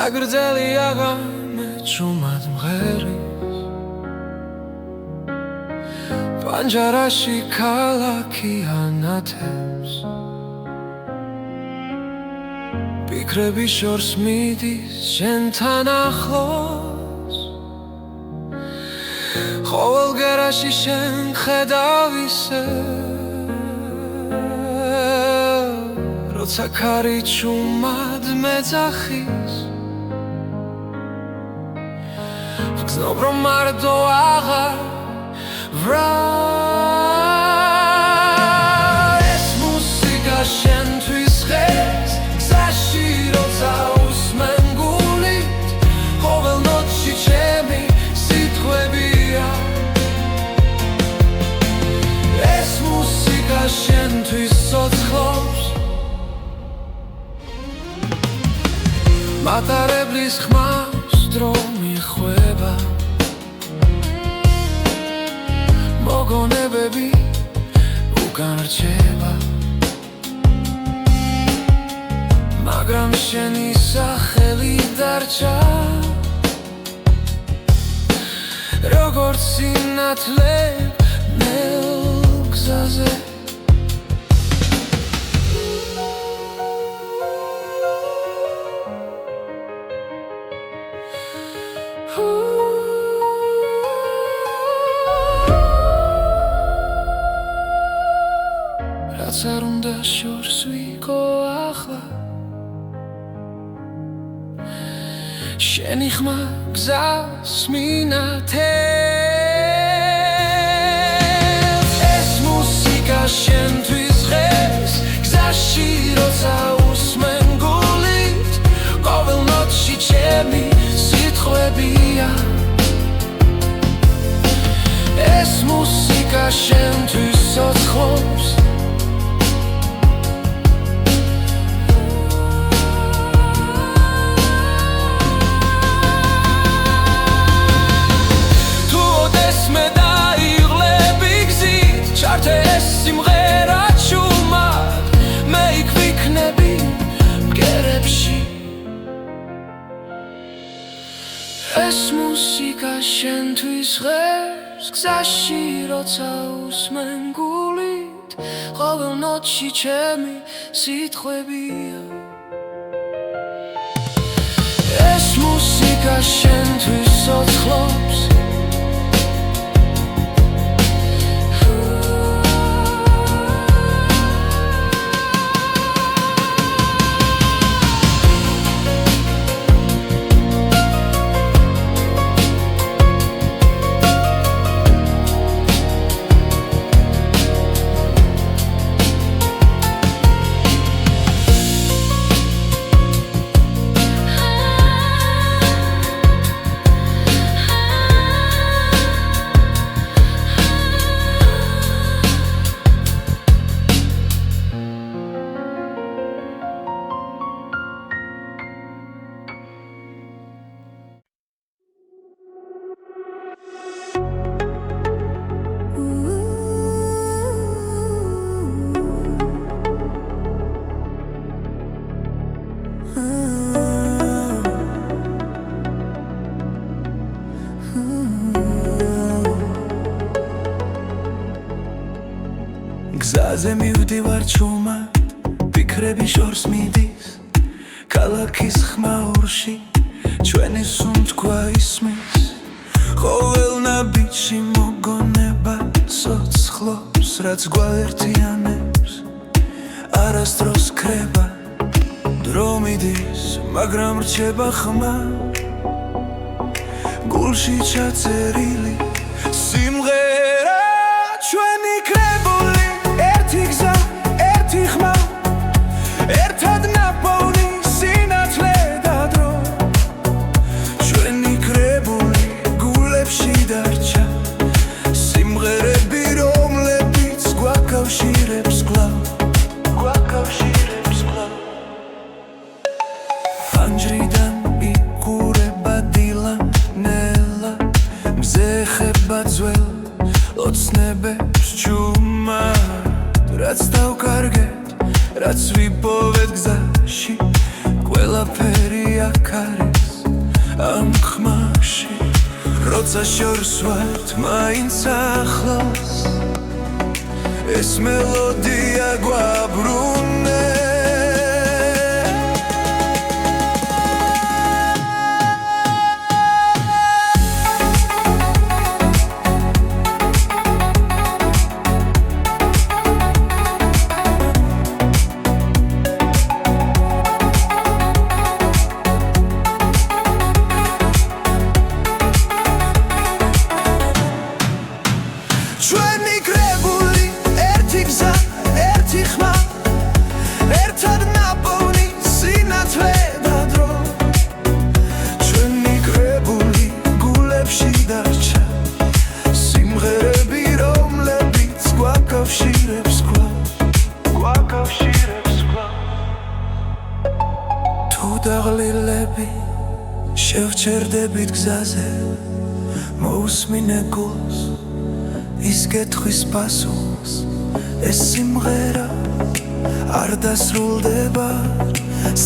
აგრძელი აღამე ჭუმად მღერის პანჯარაში ქალაქი ანათებს ფიქრები შორს მიდის შენთან ახლოს ყოველ გერაში შენ ხედავ ისე როცა ქარი ჭუმად მეძახის ვგზნობ რომ მარტო აღარ ვრა ეს მუსიკა შენთვის ხეს გზაში როცა უსმენ გულით ყოველ ნოტში ჩემი სიტყვებია ეს მუსიკა შენთვის ცოცხლობს მატარებლის ხმავს დრო მიხვება მოგონებები უკან რჩება მაგრამ შენი სახელი დარჩა როგორც სინათლე ნელ გზაზე რაც არ უნდა შორს ვიყო ახლა შენი ხმა გზას მინათებს ეს მუსიკა შენთვის ხეს გზაში როცა უსმენ გულით ყოველ ნოტში ჩემი სიტყვებია ეს მუსიკა შენთვის ცოცხლობს ეს სიმღერა ჭუმად მე იქ ვიქნები მგერებში ეს მუსიკა შენთვის ღერს გზაში როცა უსმენ გულით ყოველ ნოტში ჩემი სიტყვებია ეს მუსიკა შენთვის ცოცხლობს გზაზე მივდივარ ჭუმად ფიქრები შორს მიდის ქალაქის ხმაურში ჩვენი სუნთქვა ისმის ყოველ ნაბიჯში მოგონება ცოცხლობს რაც გვაერთიანებს არასდროს ქრება დრო მიდის მაგრამ რჩება ხმა გულში ჩაწერილი სიმღერა ჩვენი კრებული ერთი გზა ერთი ხმა ერთად ნაპოვნი სინათლე და დრო ჩვენი კრებული გულებში დარჩა სიმღერები რომლებიც გვაკავშირებს კვლავ ფანჯრიდან იყურება დილა ნელა მზე ხება ძველ ოცნებებს ჭუმად რაც დავკარგეთ რაც ვიპოვეთ გზაში ყველაფერი აქ არის ამ ხმაში როცა შორს ვართ მაინც ახლოს ეს მელოდია გვაბრუნე ჩვენი კრებული ერთი გზა ერთი ხმა ერთად ნაპოვნი სინათლე და დრო ჩვენი კრებული გულებში დარჩა სიმღერები რომლებიც გვაკავშირებს კვლავ თუ დაღლილები შევჩერდებით გზაზე მოусმინე გულს ის კითხვის პასუხს ეს სიმღერა არ დასრულდება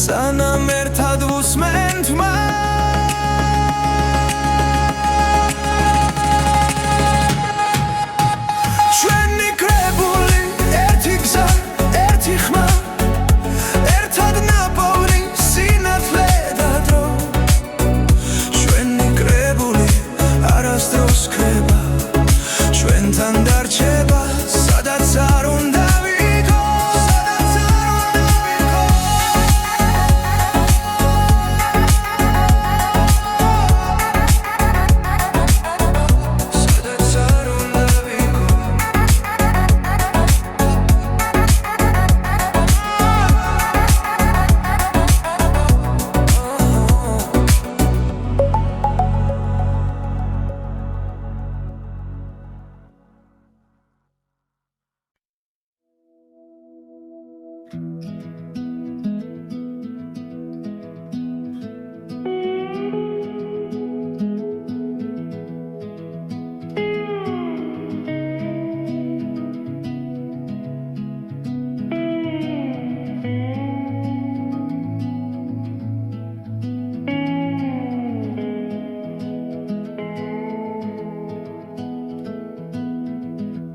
სანამ ერთად ვუსმენთ ჩვენი კრებული ერთი გზა ერთი ხმა ერთად ნაპოვნი სინათლე და დრო ჩვენი კრებული არასდროს ქრება ჩვენთან დარჩება სადაც არ უნდა ვიყო სადაც არ უნდა ვიყო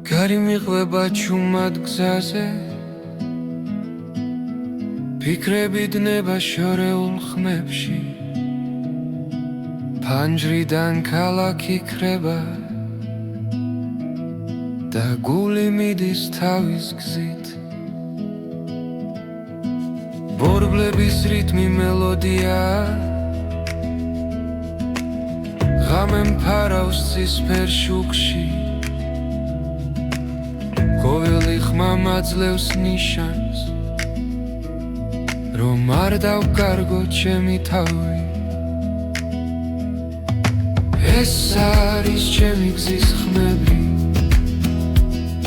გარი მიყვება ჩუმად გზაზე ფიქრები დნება შორეულ ხმებში ფანჯრიდან ქალაქი ქრება და გული მიდის თავის გზით ბორბლების რიტმი მელოდია ღამე მფარავს ცისფერ შუქში ყოველი ხმა მაძლევს ნიშანს რომ არ დავკარგო ჩემი თავი ეს არის ჩემი გზის ხმები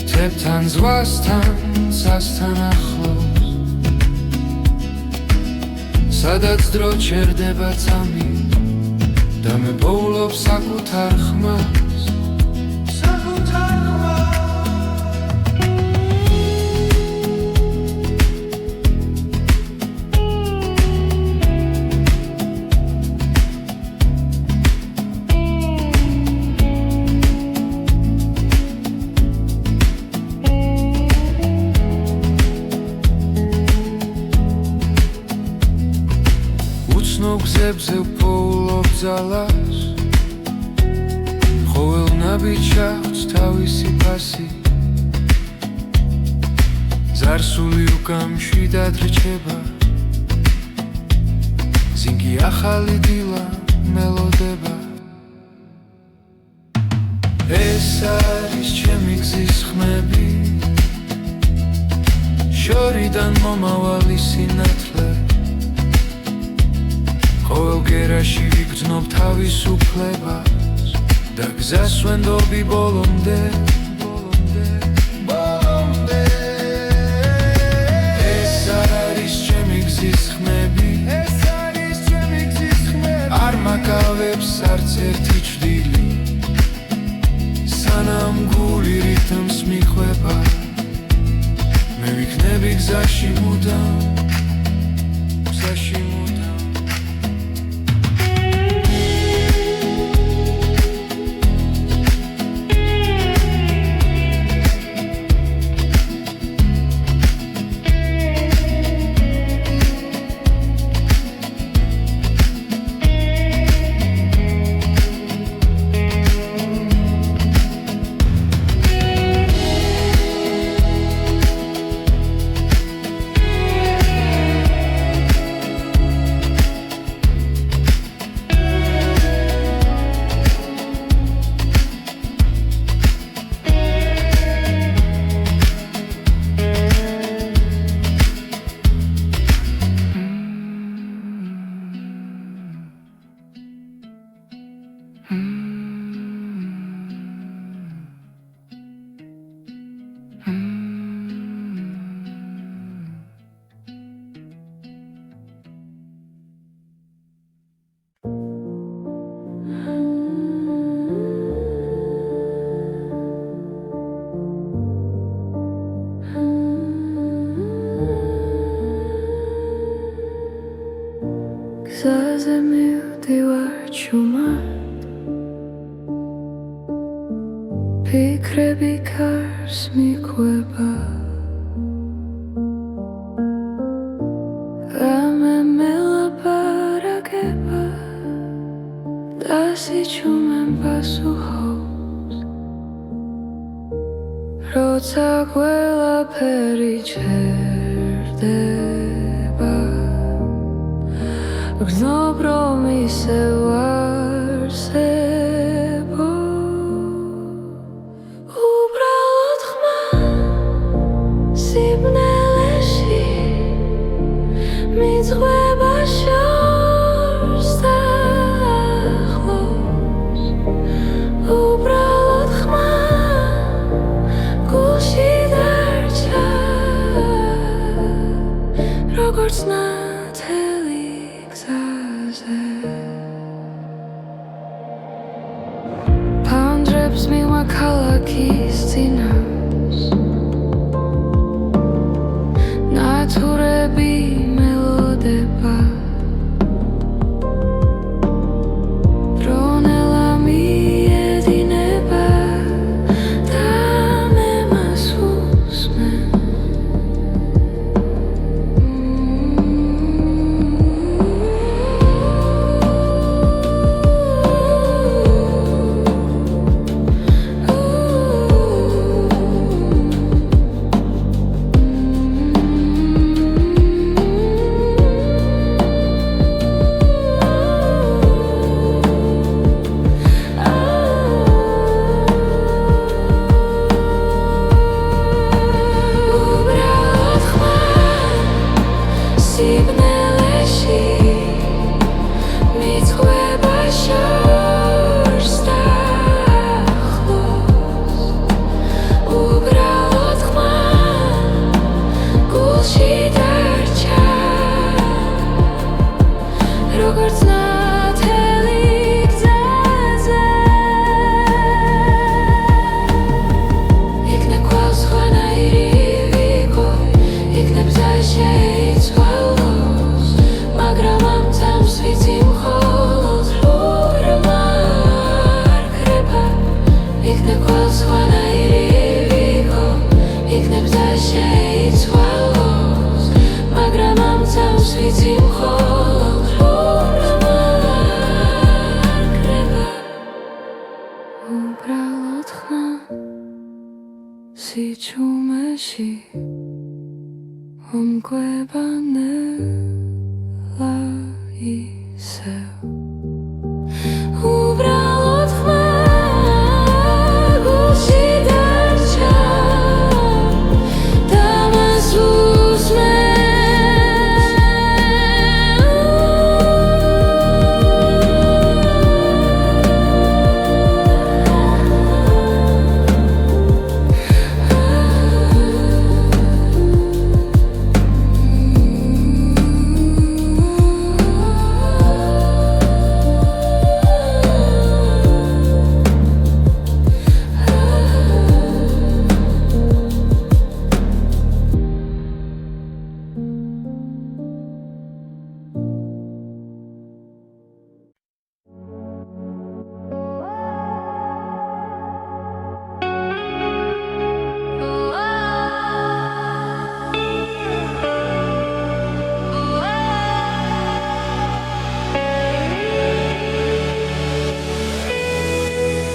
თებთან ზღვასთან სასთან ახლოს სადაც დრო ჩერდება წამი და მე პოულობ საკუთარ ხმას გზებზე ვპოულობ ძალას ყოველ ნაბიჯს აქვს თავისი ფასი ზარსული უკამშვიდად რჩება ზინგი ახალი დილა მელოდება ეს არის ჩემი გზის ხმები შორიდან მომავალი სინათლე ყოველ გერაში ვიგრძნობ თავისუფლებას და გზას ვენდობი ბოლომდე ეს არის ჩემი გზის ხმები არ მაკავებს არც ერთი ჭრილი სანამ გული რითმს მიყვება მე ვიქნები გზაში მუდამ გზაში მუდამ გზაზე მივდივარ ჩუმად ფიქრები კარს მიყვება რამე მელაპარაკება და სიჩუმემ პასუხობს როცა ყველაფერი ჩერდება გრძნობ რომ ისევ არსებო უბრალოდ ხმა სიბნელეში მიძღვება შორს და ახლოს უბრალოდ ხმა გულში დარჩა როგორც ნათელი ფანჯრებს მიღმა ქალაქის წინავს ნათურები მელოდება დრონელა მიედინება და მე მას უსმენ სიბნელეში მიძღვება შორს და ახლოს უბრალოდ ხმა გულში დარჩა როგორც ნათელი გზაზე იქნებ ყავს ხვანაირი ვიყო იქნებ გზა შეიცვალოს მაგრამ ამ წამს ვიცი მხოლოდ რომ არ ქრება იქნებ ყავს ხვანაირი ვიყო იქნებ გზა შეიცვალოს მაგრამ ამ წამს ვიცი მხოლოდ რომ არ ქრება უბრალოდ ხმა სიჩუმეში ომკვება ნელა ისევ უბრალოდ ხმა გულში დარჩა და მას უსმენ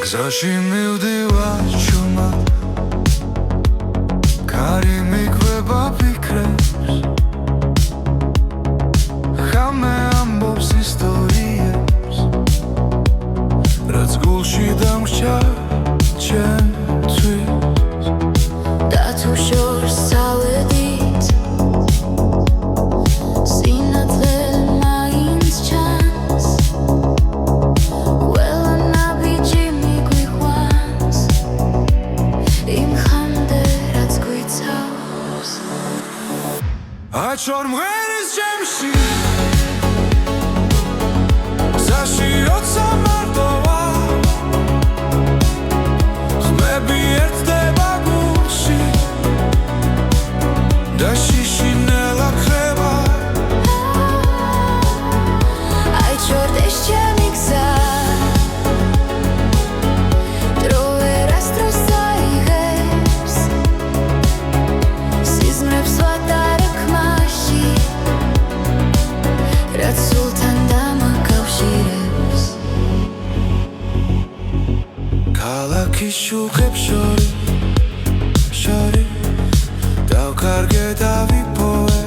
გზაში მივდივარ ჩუმად კარი მიყვება ფიქრებს ხამე ამბობს ისტორიებს რაც გულში დამრჩა ჩემთვის და თუ შორს წავედით სინათლე მაინც ჩანს ყველანაირ ჩორ მღერის ჩემში გზაში როცა მარტო ვარ ხმები ერთდება გულში და შიშინელა ქრება აი ჩორდეს ჩემი გზა დრო ვერასდროს აიღებს სიზმრებს ვატარებ ხმაში რაც სულთან დამაკავშირებს ქალაქის შუქებს შორის დავკარგე დავიპოვე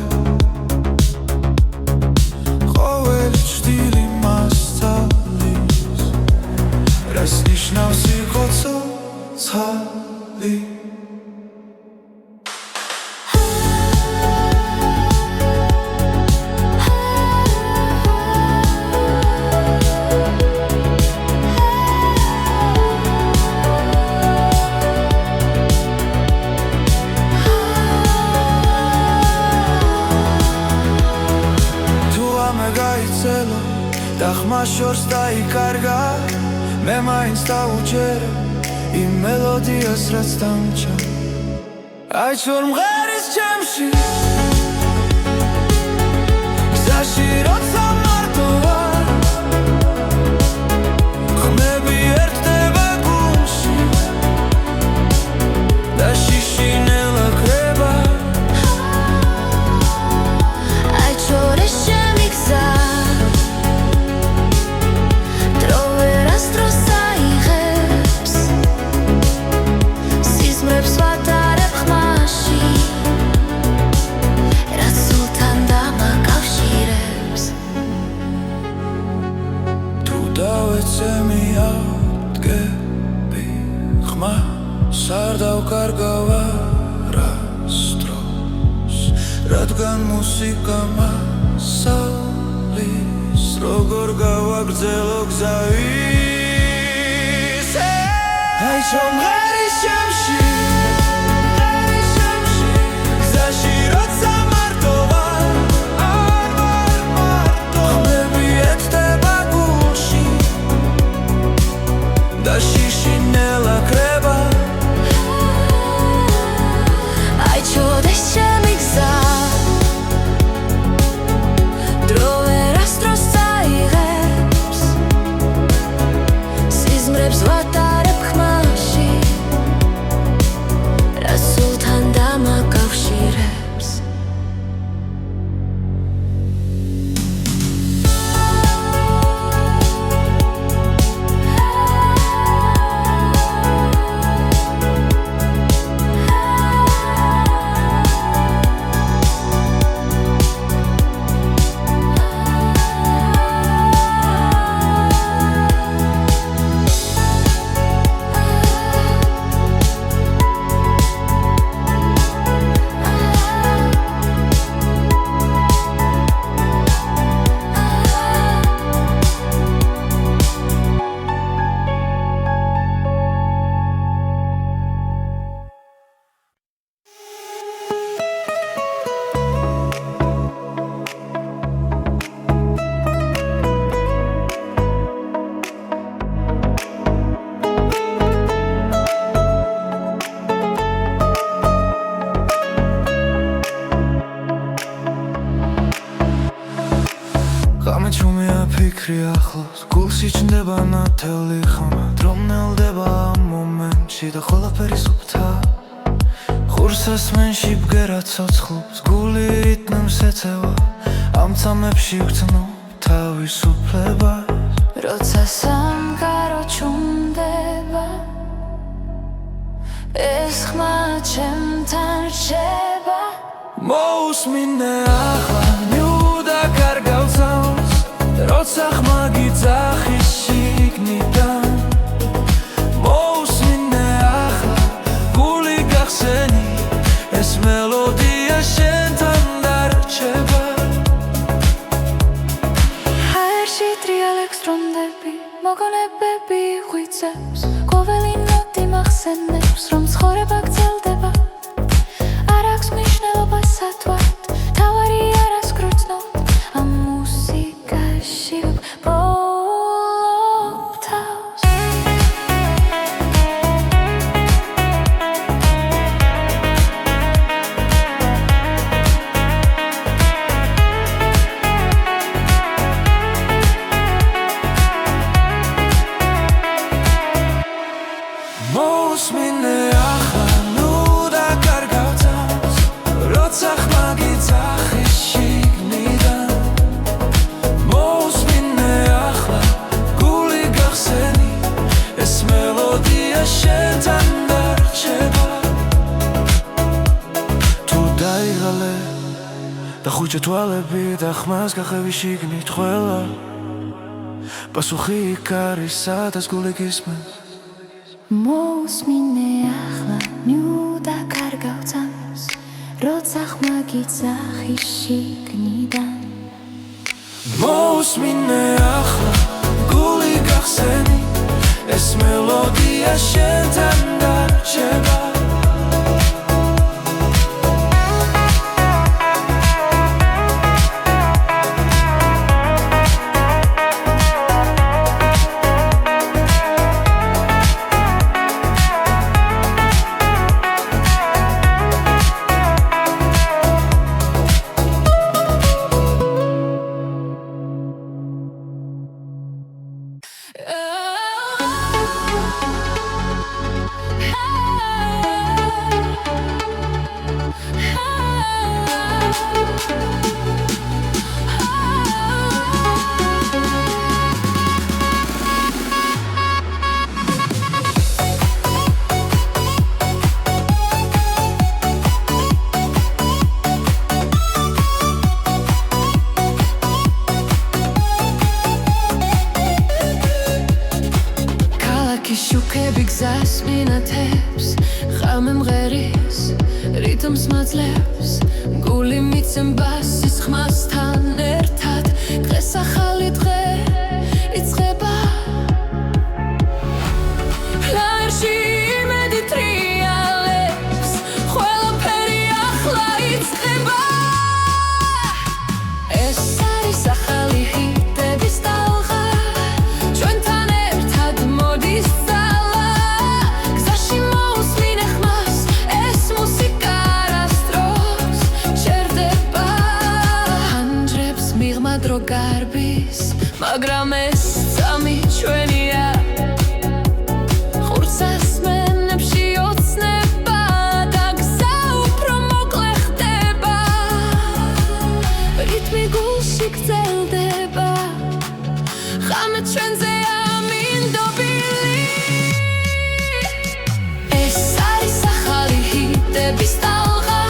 ყოველი ჭრილი მასწავლის რას ნიშნავს იყო ცოცხალი და ხმა შორს დაიკარგა მე მაინც დავუჯერე იმ მელოდიას რაც დამჭა აი ჩორ მღერის ჩემში გზაში როცა მარტო ვარ ხმები ერთდება გულში და შიშინელა ქრება აი ჩორეს ჩემი გზა არ დავკარგავ არასდროს რადგან მუსიკა მასალის როგორ გავაგრძელო გზა ისე აი ჩორ მღერის ჩემში გზაში როცა მარტო ვარ არ ვარ მარტო ხმები ერთდება გულში და შიშინელა ქრება ჩორდეს ჩემი გზა დრო ვერასდროს აიღებს სიზმრებს ვატარებ ხმაში რაც სულთან დამაკავშირებს ფიქრი ახლოს გულში ჩნდება ნათელი ხმა რომ ნელდება ამ მომენტში და ყველაფერი სუფთა ხურს ასმენში ბგერა ცოცხლობს გული რიტმს ეწევა ამ წამებში ვგრძნო თავისუფლებას როცა სამყარო ჩუმდება ეს ხმა ჩემთან რჩება მოусმინე ახლა ნიუდა კარგავსავს როცა ხმა გიძახის შიგნიდან მოусმინე ახლა გული გახსენი ეს მელოდია შენთან დარჩება ჰაერში ტრიალ ექსტრონდები მოგონებები ღვიძლებს ყოველი ნოტი მახსენებს რომ ცხოვრება გრძელდება არ აქვს მნიშვნელობა სათვალთ თავარია მელოდია შენთან დარჩება თუ დაიღალე და ხუჭა თვალები და ხმას გახევი შიგნით ყველა პასუხი იქ არის სადაც გული გისმენს მოусმინე ახლა ნიუდა კარგავ წამს როცა ხმა გიძახი შიგნიდან მოусმინე ახლა გული გახსენი ეს მელოდია შენთან დარჩება შუქები გზას მინათებს ხამე მღერის რიტმს მაძლევს გული მიცემბას ის ხმასთან ერთად დღეს ახალი დღე იწყება ლაერში იმედი ტრიალებს ყველაფერი ახლა იწყება ეს არის ახალი ჰიტების ტალღა ჩვენთან ერთად მოდის დრო გარბის მაგრამ ეს წამი ჩვენია ხურცას მენებში ოცნება და გზა უფრო მოკლე ხდება რიტმი გულში გრძელდება ხამე ჩვენზე ამინდობილი ეს არის ახალი ჰიტების ტალღა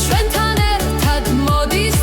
ჩვენთან ერთად მოდის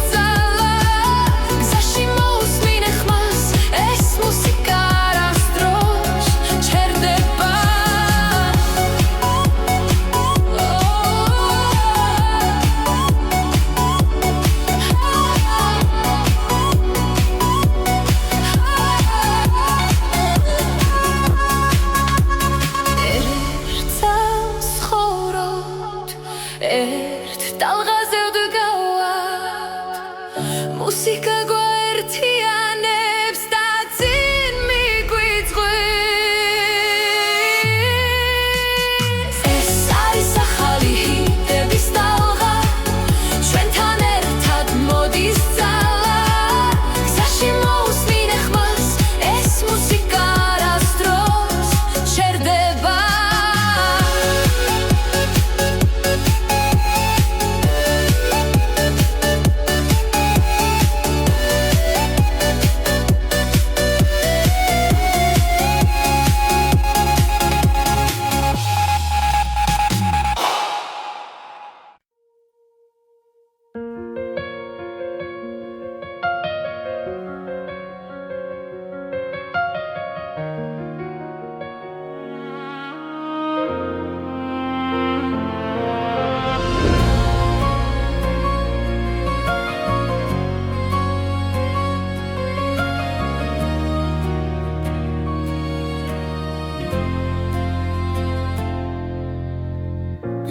ერთ ტალღაზე ვდგავართ მუსიკა გვაერთიანებს და წინ მიგვიწვევს ეს არის ახალი ჰიტების ტალღა ჩვენთან ერთად მოდის ძალა გზაში მოусმინე ხმას ეს მუსიკა არასდროს ჩერდება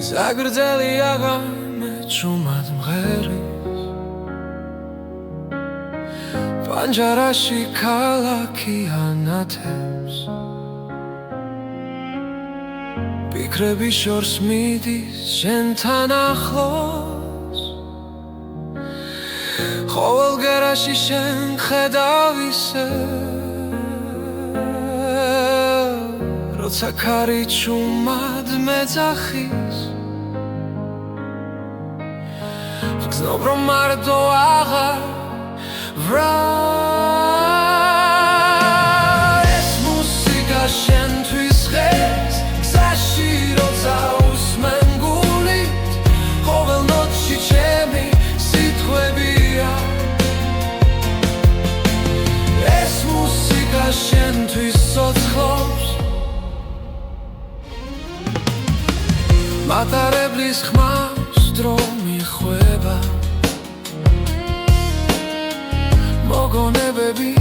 საგრძელი აღამე ჩუმად მღერის პანჯარაში ქალაქი ანათებს ფიქრები შორს მიდის შენთან ახლოს ყოველ გერაში შენ ხედავ ისე როცა ქარი ჩუმად მეძახის გზნობ რომ მარტო აღარ ვრა ეს მუსიკა შენთვის ხეს ხალხის ხმას დრო მიხვება მოგონებები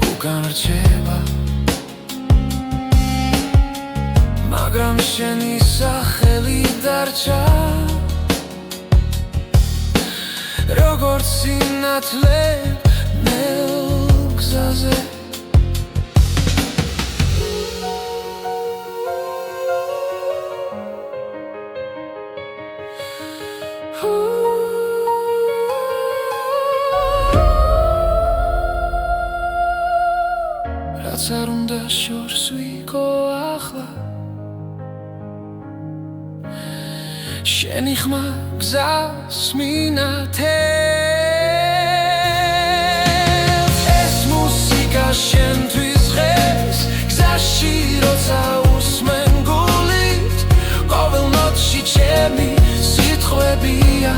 უკან რჩება მაგრამ შენი სახელი დარჩა როგორც სინათლე ნელ გზაზე რაც არ უნდა შორს ვიყო ახლა შენი ხმა გზას მინათებს ეს მუსიკა შენთვის ღეს გზაში როცა უსმენ გულით ყოველ ნოტში ჩემი სიტყვებია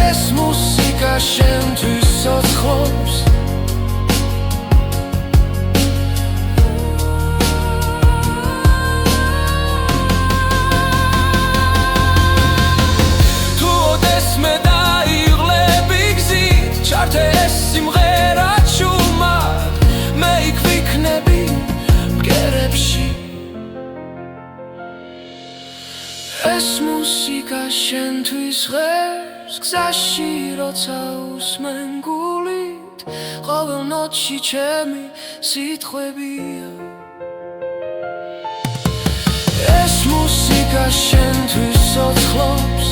ეს მუსიკა შენთვის ცოცხლობს ჩართეს სიმღერა ჩუმად მე იქ ვიქნები მგერებში ეს მუსიკა შენთვის ღერს გზაში როცა უსმენ გულით ყოველ ნოტში ჩემი სიტყვებია ეს მუსიკა შენთვის ცოცხლობს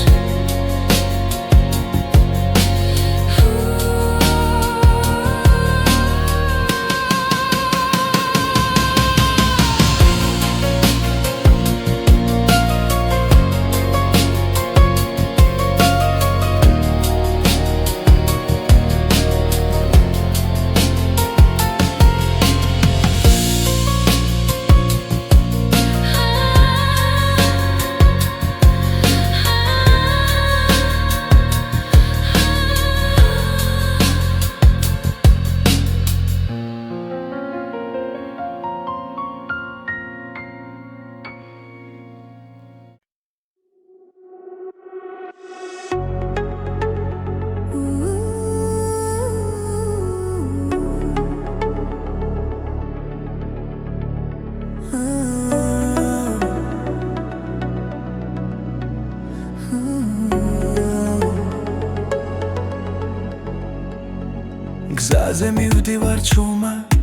გზაზე მივდივარ ჩუმად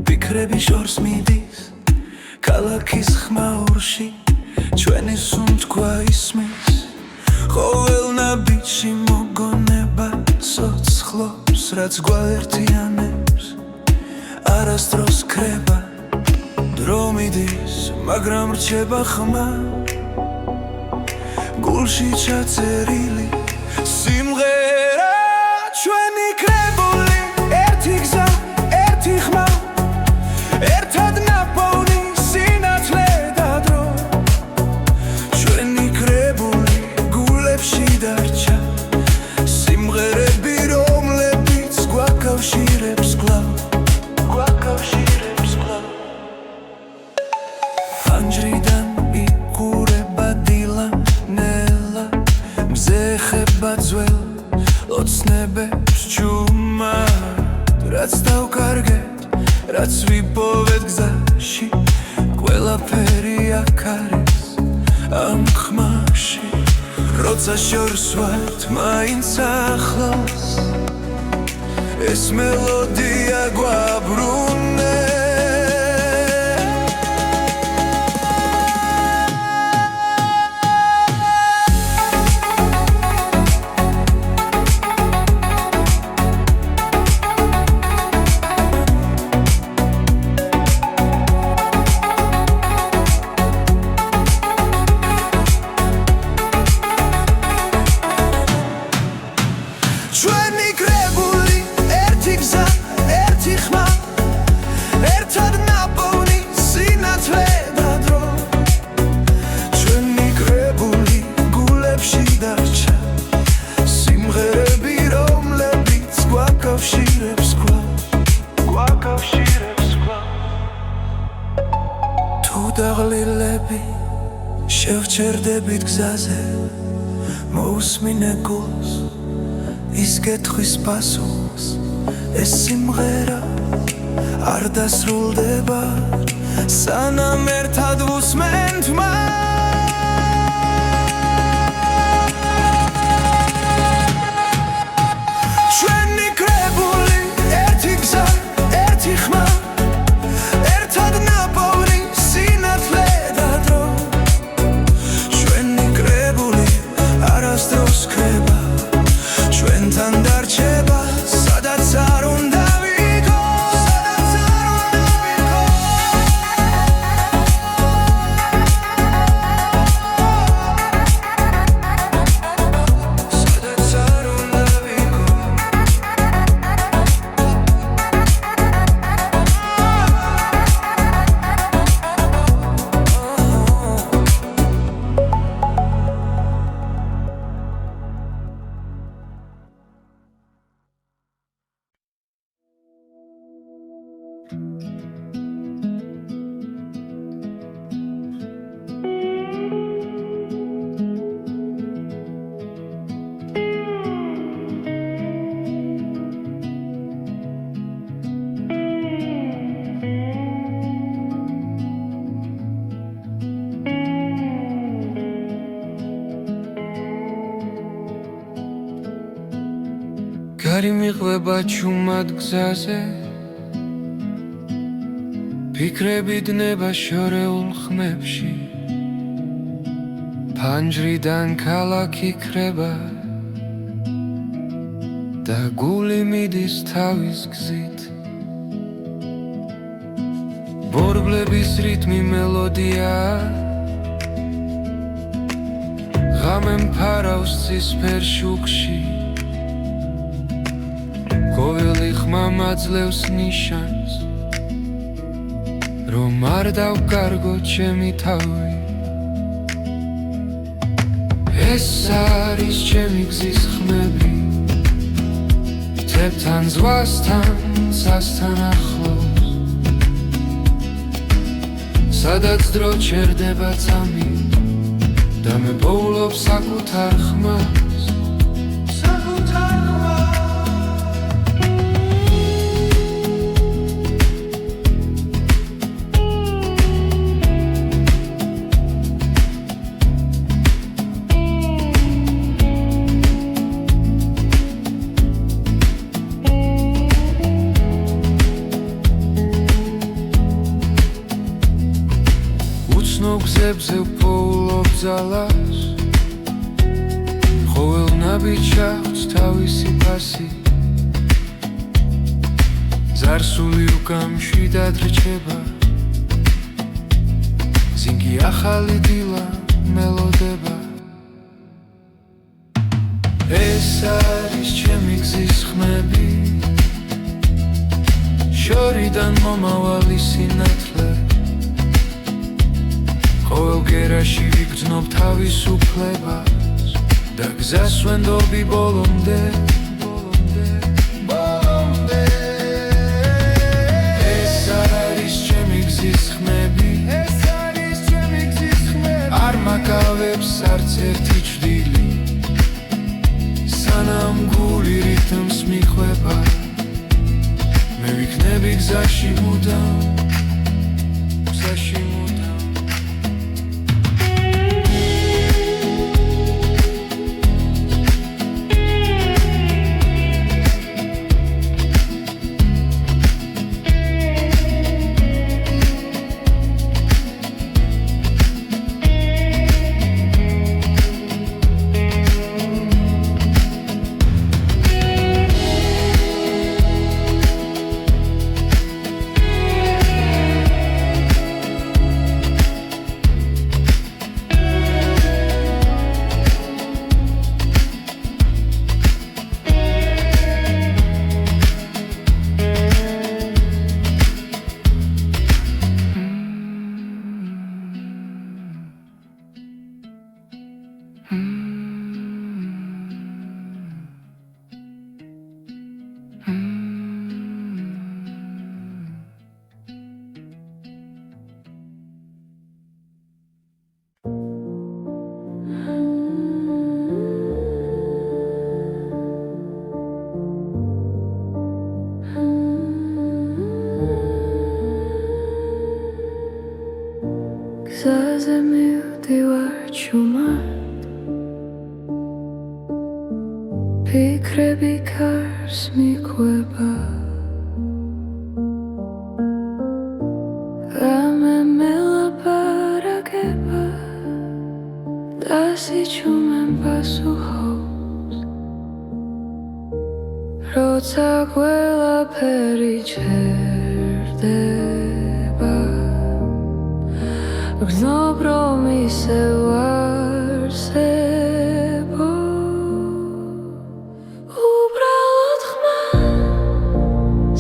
ფიქრები შორს მიდის ქალაქის ხმაურში ჩვენი სუნთქვა ისმის ყოველ ნაბიჯში მოგონება ცოცხლობს რაც გვაერთიანებს არასდროს ქრება დრო მიდის მაგრამ რჩება ხმა გულში ჩაწერილი სიმღერა ჩვენი კრებული ერთი გზა ერთი ხმა ერთად ნაპოვნი სინათლე და დრო ჩვენი კრებული გულებში დარჩა სიმღერები რომლებიც გვაკავშირებს კვლავ ფანჯრიდან იყურება დილა ნელა მზე ხება ძველ ოცნებებს ჩუმად რაც დავკარგეთ რაც ვიპოვეთ გზაში ყველაფერი აქ არის ამ ხმაში როცა შორს ვართ მაინც ახლოს ეს მელოდია გვაბრუნებს ჩვენი კრებული ერთი გზა ერთი ხმა ერთად ნაპოვნი სინათლე და დრო ჩვენი კრებული გულებში დარჩა სიმღერები რომლებიც გვაკავშირებს კვლავ თუ დაღლილები შევჩერდებით გზაზე მოусმინე გულს ის კითხვის პასუხს ეს სიმღერა არ დასრულდება სანამ ერთად ვუსმენთ ჩვენი კრებული ერთი გზა ერთი ხმა ერთად ნაპოვნი სინათლე და დრო ჩვენი კრებული არასდროს ქრება ჩვენთან დარჩება სადაც არ უნდა გარი მიყვება ჩუმად გზაზე ფიქრები დნება შორეულ ხმებში ფანჯრიდან ქალაქი ქრება და გული მიდის თავის გზით ბორბლების რიტმი მელოდია ღამე მფარავს ცისფერ შუქში ყოველი ხმა მაძლევს ნიშანს რომ არ დავკარგო ჩემი თავი ეს არის ჩემი გზის ხმები თებთან ზღვასთან სასთან ახლოს სადაც დრო ჩერდება წამი და მე პოულობ საკუთარ ხმას გზებზე ვპოულობ ძალას ყოველ ნაბიჯს აქვს თავისი ფასი ზარსული უკან მშვიდად რჩება ზინგი ახალი დილა მელოდება ეს არის ჩემი გზის ხმები შორიდან მომავალი სინათლე ყოველ გერაში ვიგრძნობ თავისუფლებას და გზას ვენდობი ბოლომდე ეს არის ჩემი გზის ხმები არ მაკავებს არც ერთი ჭრილი სანამ გული რითმს მიყვება მე ვიქნები გზაში მუდამ გზაზე მივდივარ ჩუმად ფიქრები კარს მიყვება რამე მელაპარაკება და სიჩუმემ პასუხობს როცა ყველაფერი ჩერდება გრძნობ რომ ისევ არსებო უბრალოდ ხმა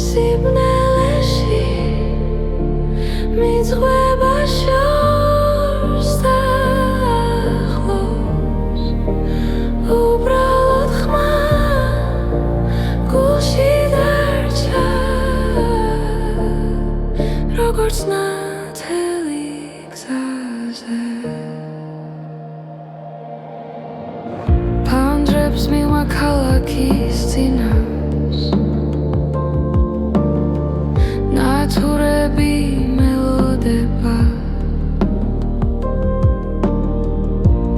სიბნელეში მიძღვება შორს და ახლოს უბრალოდ ხმა გულში დარჩა როგორც ნათელი გზაზე ფანჯრებს მივა ქალაქის წინავს ნათურები მელოდება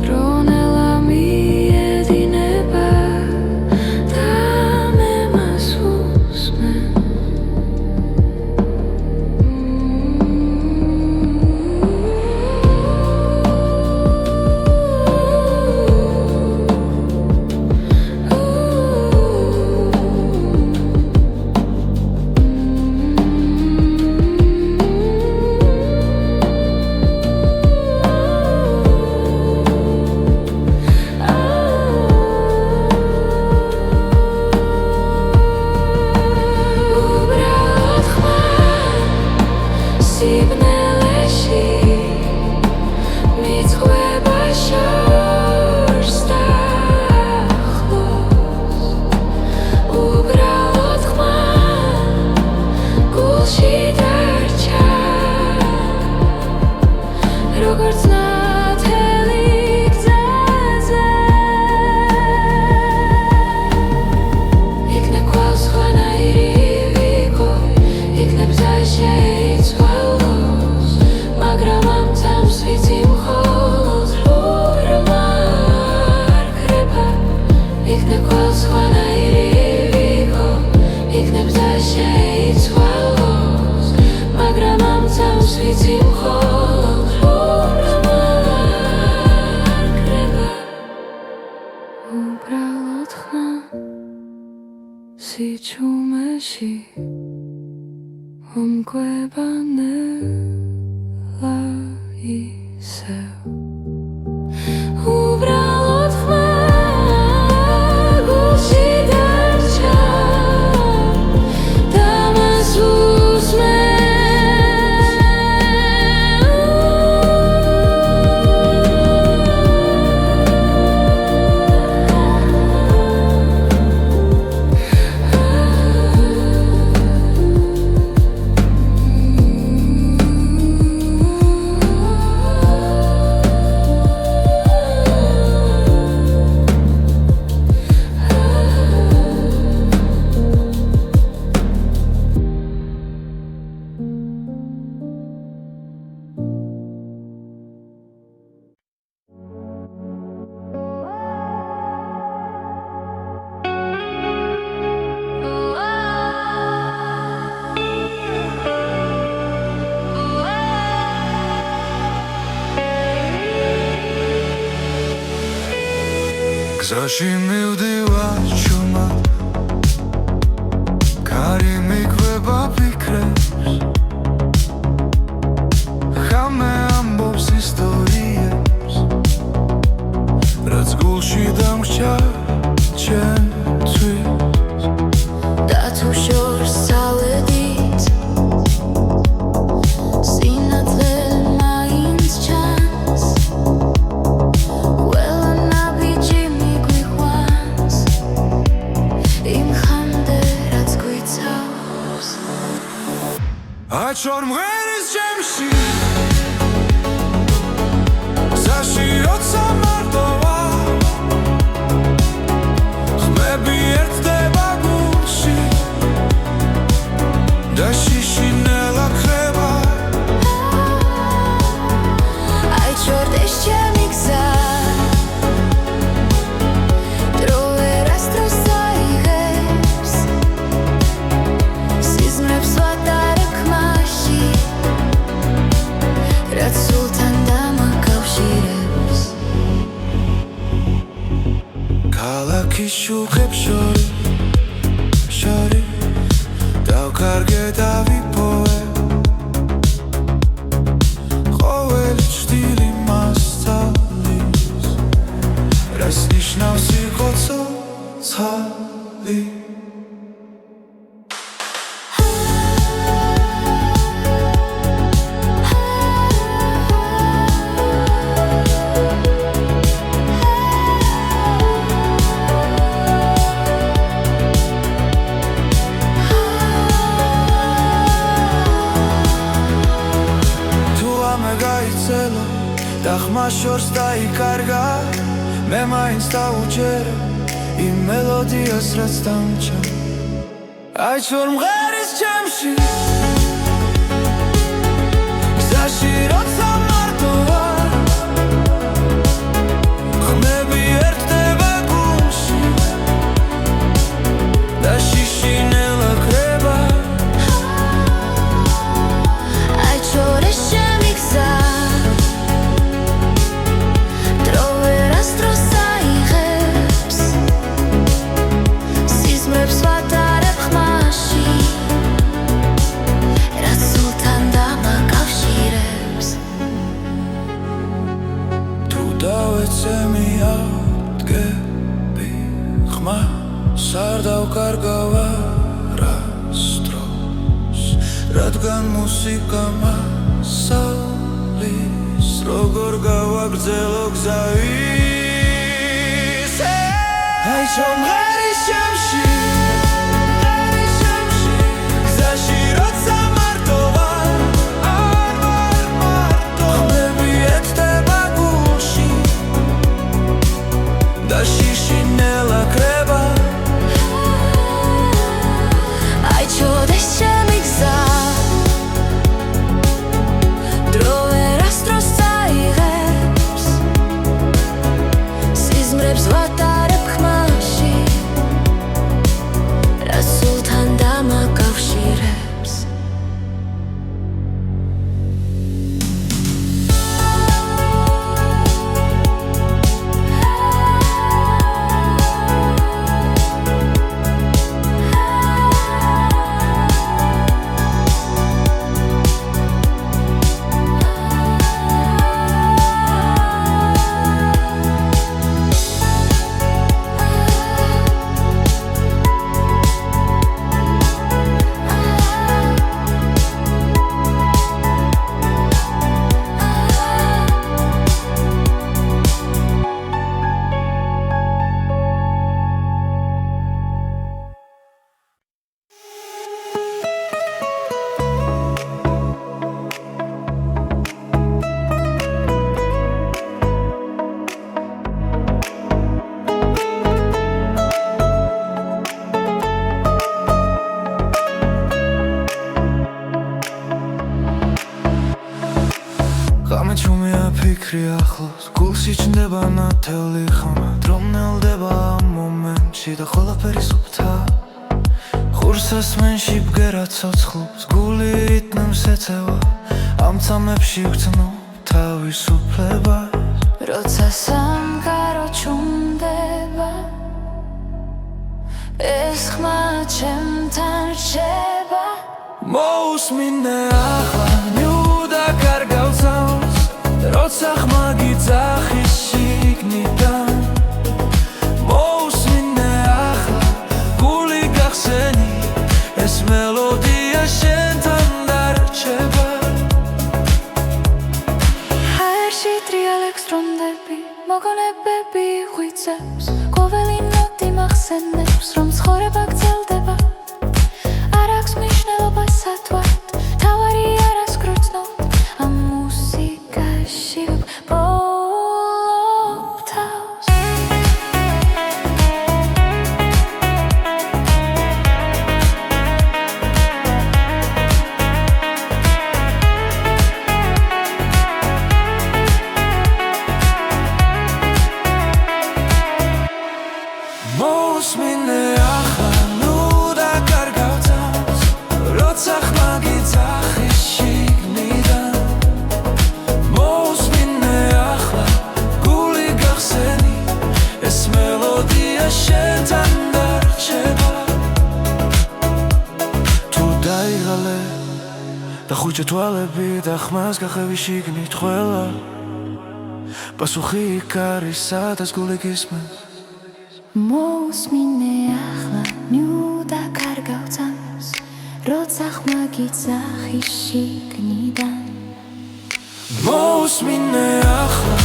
ბრონელა მიედინება და მე მას უსმენ უბრალოდ ხმა სიბნელეში მიძღვება შორს და ახლოს უბრალოდ ხმა გულში დარჩა როგორც ნათელი გზაზე იქნებ კვალს ხვანაირი ვიყო იქნებ გზა შეიცვალოს მაგრამ ამ წამს ვიცი მხოლოდ რომ არ ქრება იქნებ კვალს ხვანაირი ვიყო იქნებ გზა შეიცვალოს მაგრამ ამ წამს ვიცი მხოლოდ რომ არ ქრება უბრალოდ ხმა სიჩუმეში ომკვება ნელა ისევ უბრალოდ ხმა გულში დარჩა და მას გზაში მივდივარ ჩუმად კარი მიყვება ფიქრებს ხამე ამბობს ისტორიებს რაც გულში დამრჩა ჩემთვის და თუ შორს წავედით სინათლე მაინც ჩანს ყველა ნაბიჯი მიგვიყვანს იმ ხამდე რაც გვიცავს აჩვარ მღერის ჩემში გზაში როცა მარტო ვარ ხმები ერთდება გულში და შიში ნელა ქრება Eskis შუქებს შორის დავკარგე და ვიპოვე ყოველი ჭრილი მასწავლის რას ნიშნავს იყო ცოცხალი და ხმა შორს დაიკარგა მე მაინც დავუჯერე იმ მელოდიას რაც დამჭა აი ჩორ მღერის ჩემში გზაში როცა მარტო ვარ ხმები ერთდება გულში და შიშინელა კრება აი ჩორ ეს ჩემი გზა არ დავკარგავ არასდროს რადგან მუსიკა მასალის როგორ გავაგრძელო გზავის აი ჩომღერის ჩემში გზაში როცა მარტო ვარ არ ვარ მარტო ხმები ერთდება გულში და შიშინელა კრება ჩოდეს ჩემი გზა დრო ვერასდროს წაიღებს სიზმრებს ვატარებ ხმაში რაც სულთან დამაკავშირებს ფიქრი ახლოს გულში ჩნდება ნათელი ხმა დრო ნელდება ამ მომენტში და ყველაფერი სუფთა ხურს ასმენში ბგერა ცოცხლობს გული რიტმს ეწევა ამ წამებში ვგრძნობ თავისუფლებას როცა სამყარო ჩუმდება ეს ხმა ჩემთან რჩება მოусმინე ახლა ნიუდა კარგავ წამს როცა ხმა გიძახის შიგნიდან მოусმინე ახლა გული გახსენი ეს მელოდია შენთან დარჩება ჰაერში ტრიალ ელექტრონები მოგონებები ღვიძლებს ყოველი ნოტი მახსენებს რომ ცხოვრება გრძელდება არ აქვს მნიშვნელობა სათვალთ თავარი არას გრძნობ ამ მუსიკაში ვბოლობ თავს მოусმინე ახლა მოგუჭე თვალები და ხმას გახევი შიგნით ყველა პასუხი იქ არის სადაც გული გისმენს მოусმინე ახლა ნიუდა კარგავ წამს როცა ხმა გიძახი შიგნიდან მოусმინე ახლა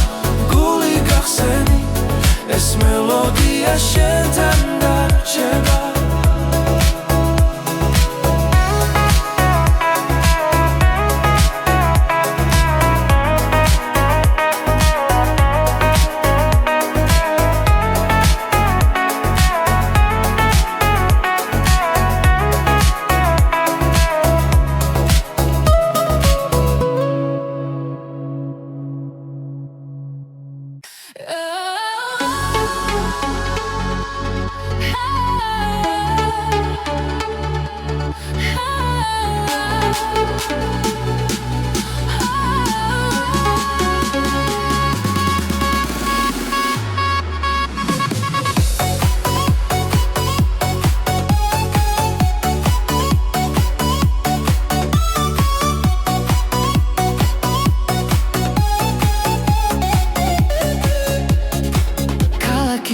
გული გახსენი ეს მელოდია შენთან დარჩება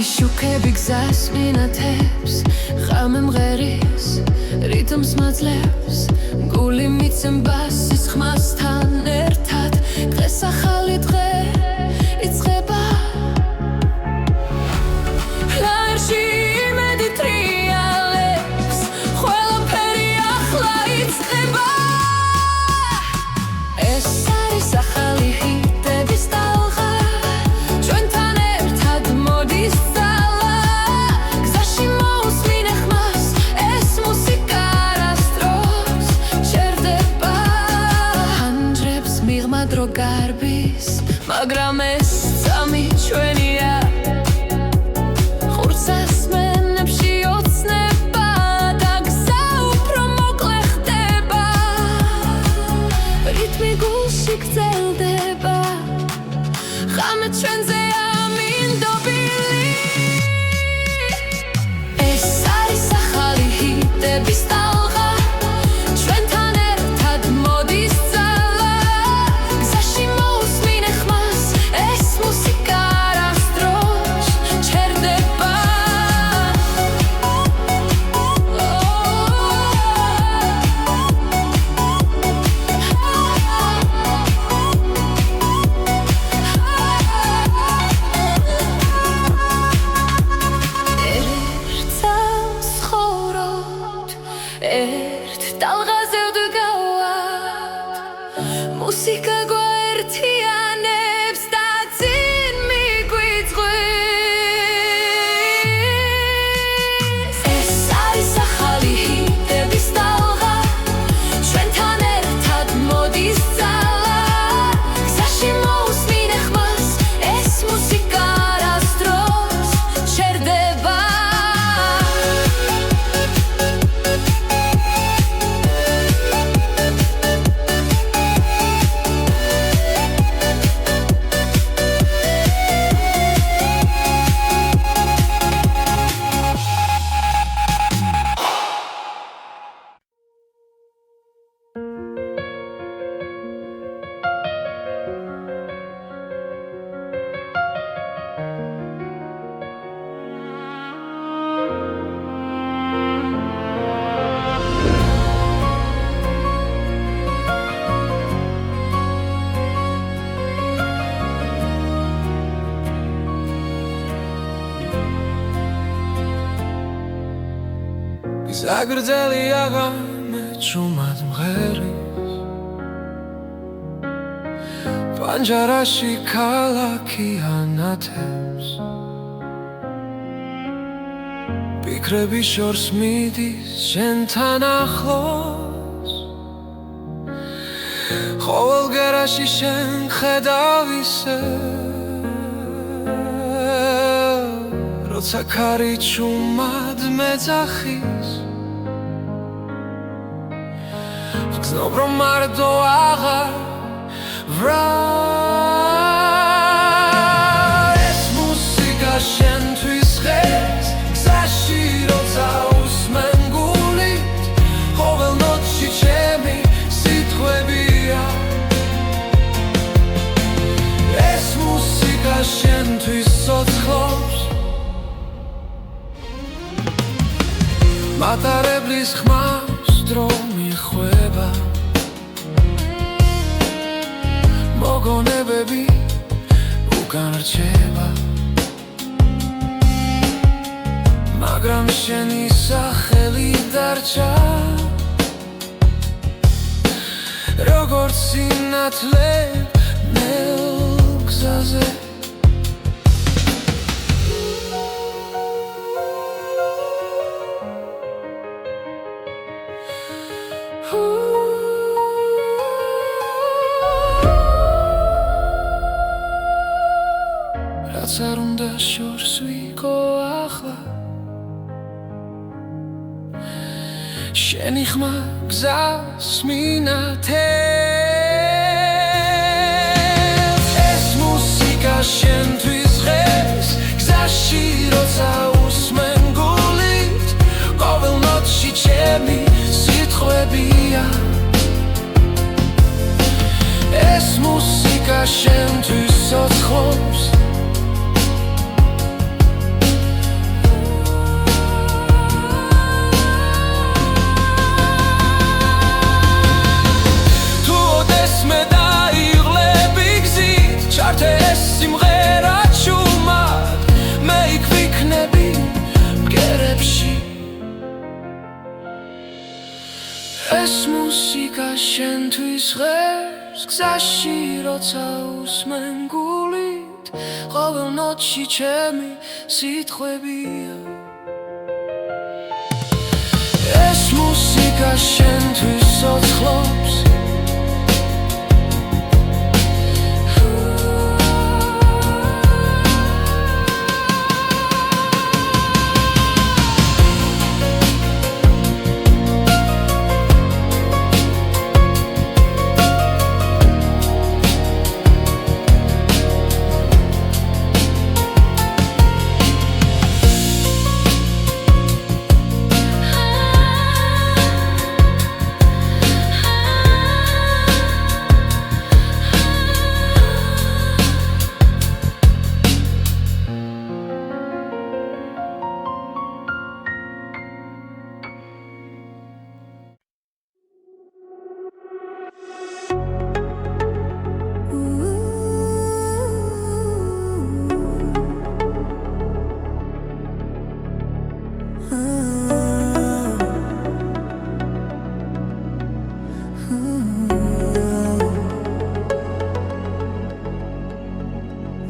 შუქები გზას მინათებს ხამე მღერის რიტმს მაძლევს გული მიცემ ბასის ხმასთან ერთად დღეს ახალი დღე იწყება ლაერში იმედი ტრიალებს ყველაფერი ახლა იწყება ეს არის ახალი ჰიტების ტალღა ჩვენთან ერთად მოდის დრო გარბის მაგრამ ეს წამი ჩვენია ხურს ასმენებში ოცნება და გზა უფრო მოკლე ხდება რიტმი გულში გრძელდება ხამე ჩვენზე ამინდობილი ეს არის ახალი ჰიტების ტალღა ჩვენთან ერთად მოდის ერთ ტალღაზე ვდგავართ მუსიკა გვაერთიანებს და წინ მიგვიწვევს ეს არის ახალი ჰიტების ტალღა ჩვენთან ერთად მოდის ძალა გზაში მოусმინე ხმას ეს მუსიკა არასდროს ჩერდება ზაგრძელი აღამე ჭუმად მღერის პანჯარაში ქალაქი ანათებს ფიქრები შორს მიდის შენთან ახლოს ყოველ გერაში შენ ხედავ ისე როცა ქარი ჭუმად მეძახის გზნობ რომ მარტო აღარ ვრა ეს მუსიკა შენთვის ხეს გზაში როცა უსმენ გულით ყოველ ნოტში ჩემი სიტყვები რჩება მაგრამ შენი სახელი დარჩა როგორც სინათლე ნელ გზაზე რაც არ უნდა შორს ვიყო ახლა შენი ხმა გზას მინათებს ეს მუსიკა შენთვის ღეს გზაში როცა უსმენ გულით ყოველ ნოტში ჩემი სიტყვებია ეს მუსიკა შენთვის ცოცხლობს ეს სიმღერა ჩუმად მე იქ ვიქნები მგერებში ეს მუსიკა შენთვის ღერს გზაში როცა უსმენ გულით ყოველ ნოტში ჩემი სიტყვებია ეს მუსიკა შენთვის ცოცხლობს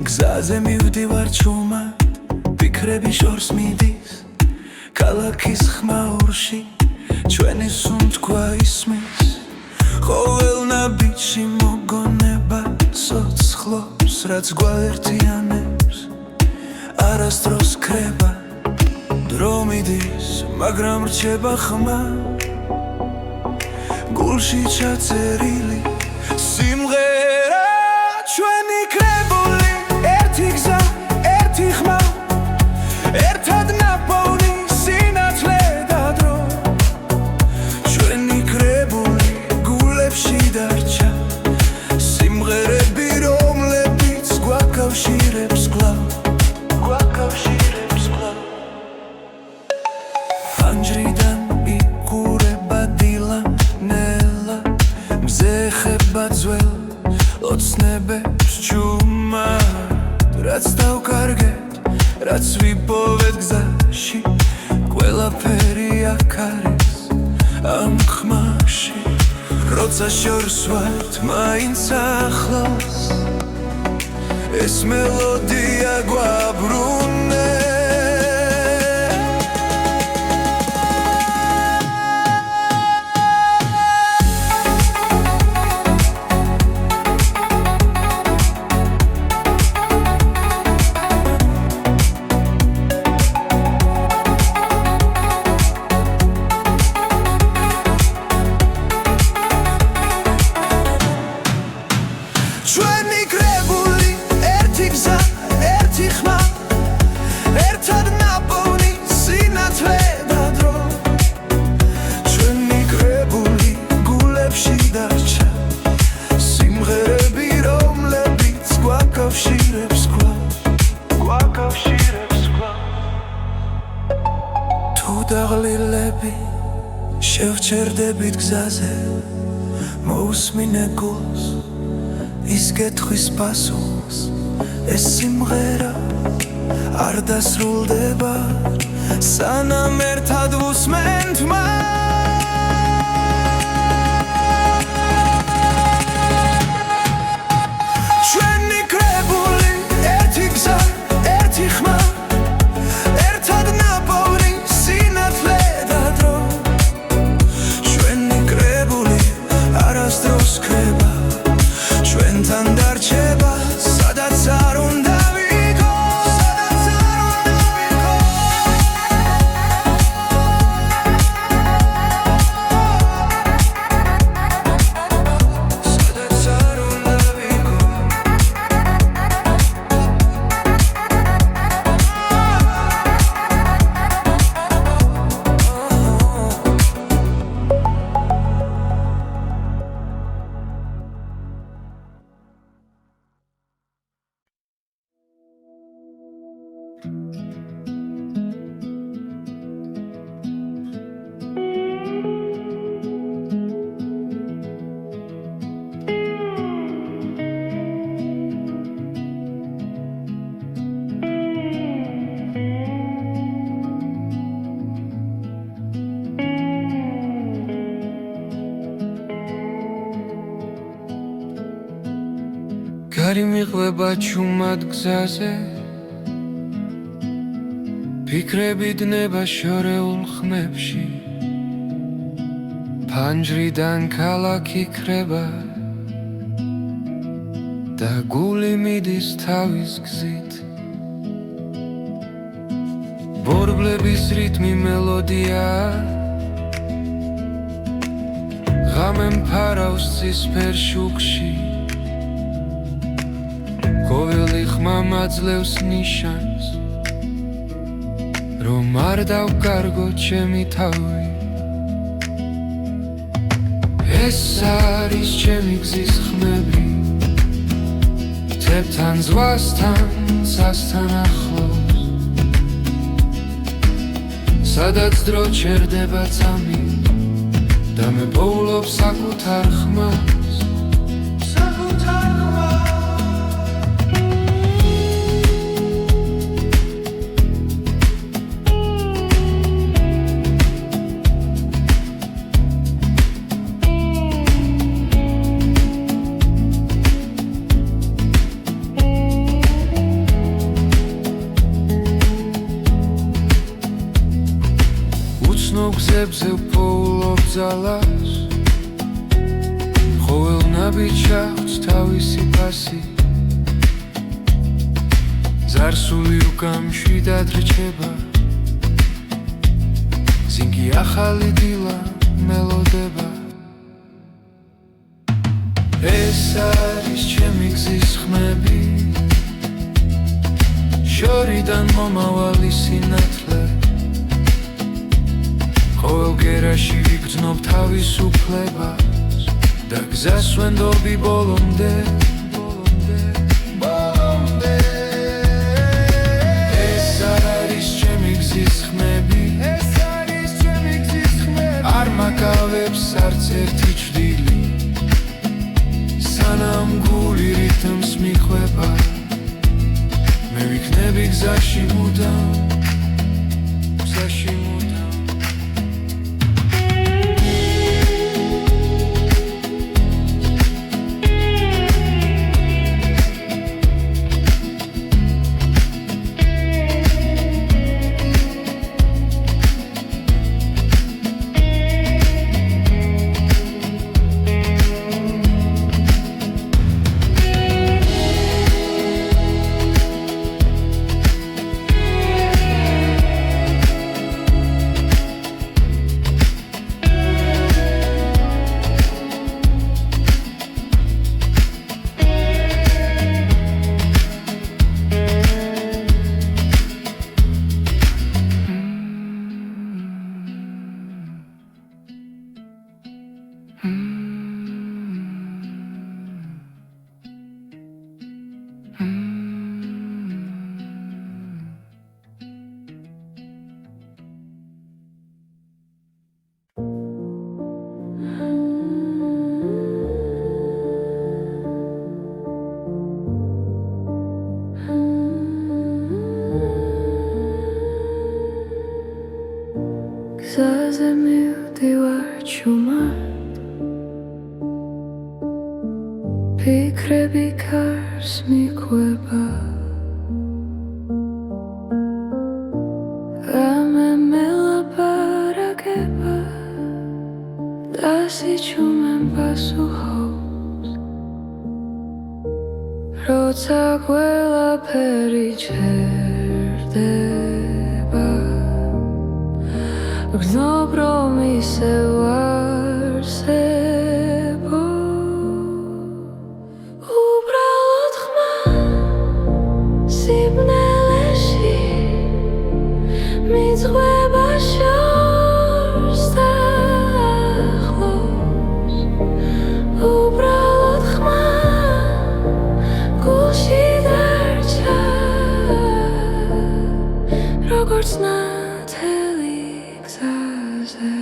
გზაზე მივდივარ ჩუმად ფიქრები შორს მიდის ქალაქის ხმაურში ჩვენი სუნთქვა ისმის ყოველ ნაბიჯში მოგონება სოცხლობს რაც გვაერთიანებს არასდროს ქრება დრო მიდის მაგრამ რჩება ხმა გულში ჩაწერილი სიმღერა ჩვენი კრებული ერთი გზა ერთი ხმა ერთად ნაპოვნი სინათლე და დრო ჩვენი კრებული გულებში დარჩა სიმღერები რომლებიც გვაკავშირებს კვლავ ფანჯრიდან იყურება დილა ნელა მზე ხება ძველ ოცნებებს ჩუმად რაც დავკარგეთ რაც ვიპოვეთ გზაში ყველაფერი აქ არის ამ ხმაში როცა შორს ვართ მაინც ახლოს ეს მელოდია გვაბრუნებს ჩვენი კრებული ერთი გზა ერთი ხმა ერთად ნაპოვნი სინათლე და დრო ჩვენი კრებული გულებში დარჩა სიმღერები რომლებიც გვაკავშირებს კვლავ თუ დაღლილები შევჩერდებით გზაზე მოусმინე გულს ის გეთხვის პასუხს ეს სიმღერა არ დასრულდება სანამ ერთად ვუსმენთ ჩვენი კრებული ერთი გზა ერთი ხმა ერთად ნაპოვნი სინათლე და დრო ჩვენი კრებული არასდროს ქრება ჩვენთან დარჩება სადაც არ უნდა გარი მიყვება ჩუმად გზაზე ფიქრები დნება შორეულ ხმებში ფანჯრიდან ქალაქი ქრება და გული მიდის თავის გზით ბორბლების რიტმი მელოდია ღამე მფარავს ცისფერ შუქში ყოველი ხმა მაძლევს ნიშანს რომ არ დავკარგო ჩემი თავი ეს არის ჩემი გზის ხმები თებთან ზღვასთან სასთან ახლოს სადაც დრო ჩერდება წამი და მე პოულობ საკუთარ ხმას გზებზე ვპოულობ ძალას ყოველ ნაბიჯს აქვს თავისი ფასი ზარსული უკამშვიდად რჩება ზინგი ახალი დილა მელოდება ეს არის ჩემი გზის ხმები შორიდან მომავალი სინათლე ყოველ გერაში ვიგრძნობ თავისუფლებას და გზას ვენდობი ბოლომდე ეს არის ჩემი გზის ხმები არ მაკავებს არც ერთი ჭრილი სანამ გული რითმს მიყვება მე ვიქნები გზაში მუდამ ფიქრები კარს მიყვება რამე მელაპარაკება და სიჩუმემ პასუხობს როცა ყველაფერი ჩერდება გრძნობ რომ ისევ არსებო უბრალოდ ხმა სიბნელეში მიძღვება შორს და ახლოს უბრალოდ ხმა გულში დარჩა როგორც ნათელი გზაზე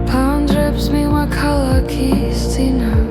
ფანჯრებს მივა ქალაქის წინა